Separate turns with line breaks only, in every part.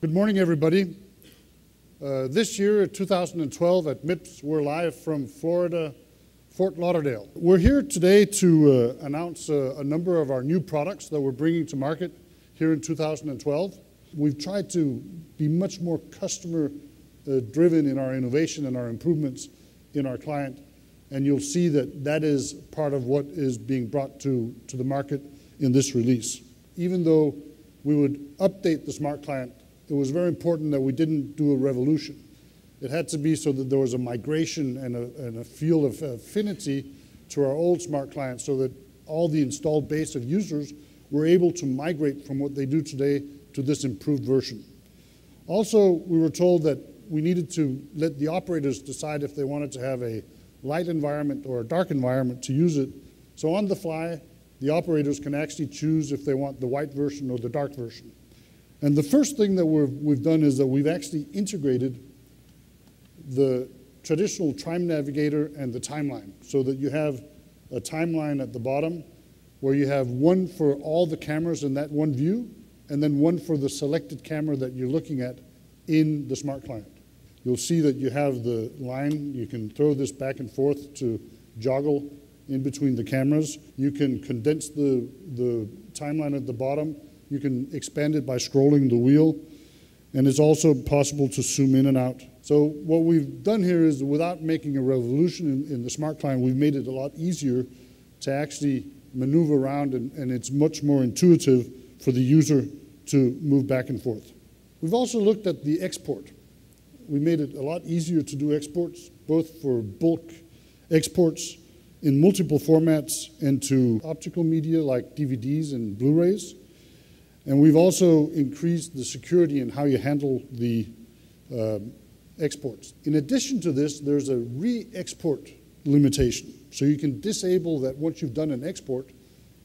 Good morning, everybody. This year, 2012, at MIPS, we're live from Florida, Fort Lauderdale. We're here today to announce a number of our new products that we're bringing to market here in 2012. We've tried to be much more customer-driven in our innovation and our improvements in our client, and you'll see that that is part of what is being brought to the market in this release. Even though we would update the Smart Client, it was very important that we didn't do a revolution. It had to be so that there was a migration and a feel of affinity to our old Smart Client so that all the installed base of users were able to migrate from what they do today to this improved version. Also, we were told that we needed to let the operators decide if they wanted to have a light environment or a dark environment to use it. So on the fly, the operators can actually choose if they want the white version or the dark version. And the first thing that we've done is that we've actually integrated the traditional time navigator and the timeline so that you have a timeline at the bottom where you have one for all the cameras in that one view and then one for the selected camera that you're looking at in the Smart Client. You'll see that you have the line. You can throw this back and forth to joggle in between the cameras. You can condense the timeline at the bottom. You can expand it by scrolling the wheel, and it's also possible to zoom in and out. So what we've done here is, without making a revolution in the Smart Client, we've made it a lot easier to actually maneuver around, and it's much more intuitive for the user to move back and forth. We've also looked at the export. We made it a lot easier to do exports, both for bulk exports in multiple formats and to optical media like DVDs and Blu-rays. And we've also increased the security in how you handle the exports. In addition to this, there's a re-export limitation. So you can disable that once you've done an export,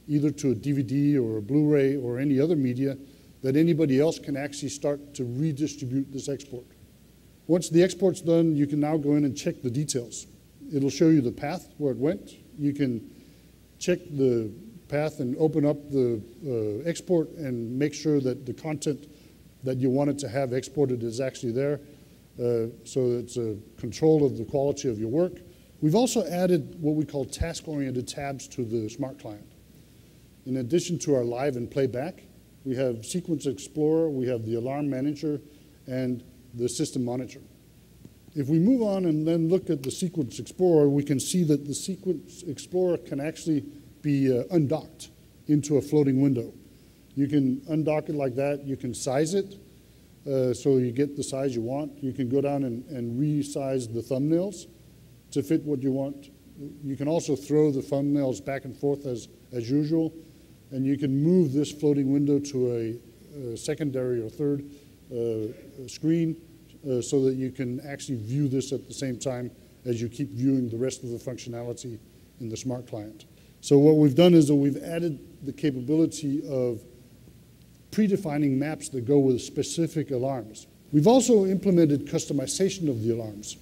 either to a DVD or a Blu-ray or any other media, that anybody else can actually start to redistribute this export. Once the export's done, you can now go in and check the details. It'll show you the path where it went. You can check the path and open up the export and make sure that the content that you wanted to have exported is actually there, so it's a control of the quality of your work. We've also added what we call task-oriented tabs to the Smart Client. In addition to our live and playback, we have Sequence Explorer, we have the Alarm Manager, and the System Monitor. If we move on and then look at the Sequence Explorer, we can see that the Sequence Explorer can actually be undocked into a floating window. You can undock it like that. You can size it so you get the size you want. You can go down and resize the thumbnails to fit what you want. You can also throw the thumbnails back and forth as usual, and you can move this floating window to a secondary or third screen so that you can actually view this at the same time as you keep viewing the rest of the functionality in the Smart Client. So what we've done is that we've added the capability of predefining maps that go with specific alarms. We've also implemented customization of the alarms.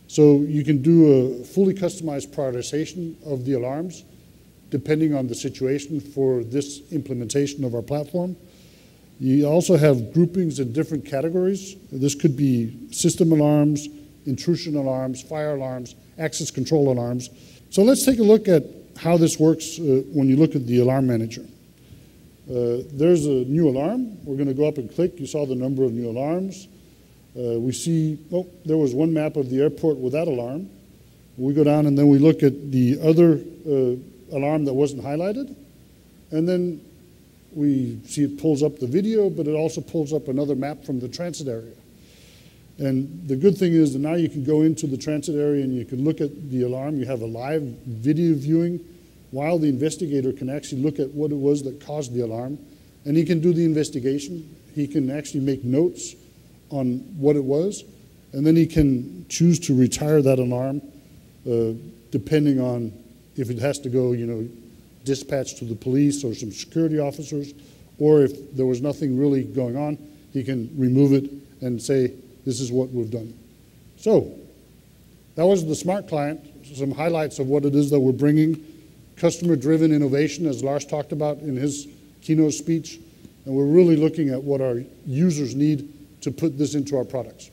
So you can do a fully customized prioritization of the alarms depending on the situation for this implementation of our platform. You also have groupings in different categories. This could be system alarms, intrusion alarms, fire alarms, access control alarms. So let's take a look at how this works when you look at the Alarm Manager. There's a new alarm. We're going to go up and click. You saw the number of new alarms. We see, oh, there was one map of the airport with that alarm. We go down and then we look at the other alarm that wasn't highlighted. And then we see it pulls up the video, but it also pulls up another map from the transit area. And the good thing is that now you can go into the transit area and you can look at the alarm. You have a live video viewing while the investigator can actually look at what it was that caused the alarm. And he can do the investigation. He can actually make notes on what it was. And then he can choose to retire that alarm depending on if it has to go, dispatch to the police or some security officers, or if there was nothing really going on, he can remove it and say, this is what we've done. So that was the Smart Client, some highlights of what it is that we're bringing. Customer-driven innovation, as Lars talked about in his keynote speech, And we're really looking at what our users need to put this into our products.